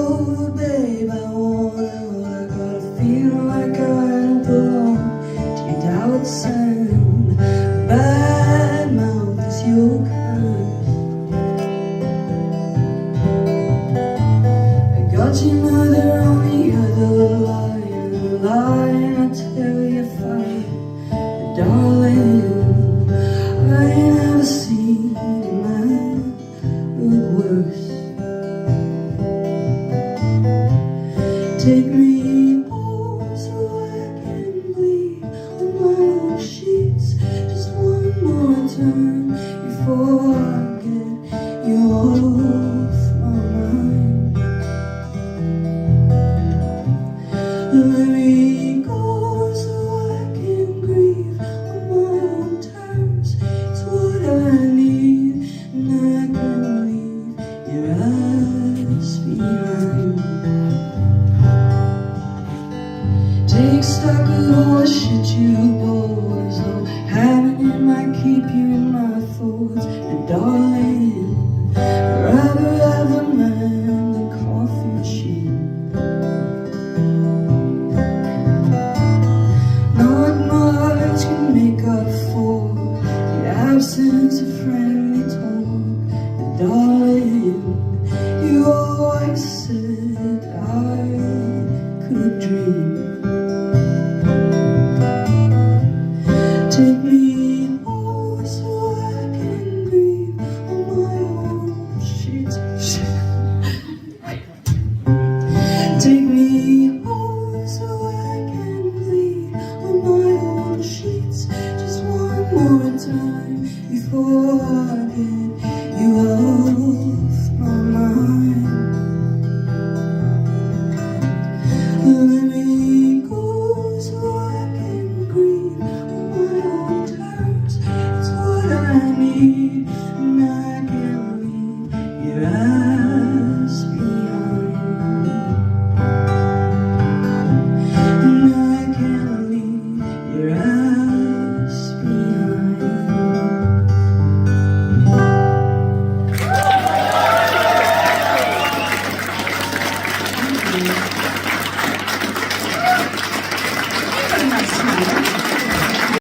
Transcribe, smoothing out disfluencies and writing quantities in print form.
Oh, babe, I gotta feel like I don't belong to your doubted sand. Bad mouth is your curse. I got your mother on the other line. I tell you fine, but darling, I ain't never seen a man look worse. Take me home so I can bleed on my own sheets just one more time before I get you off my mind.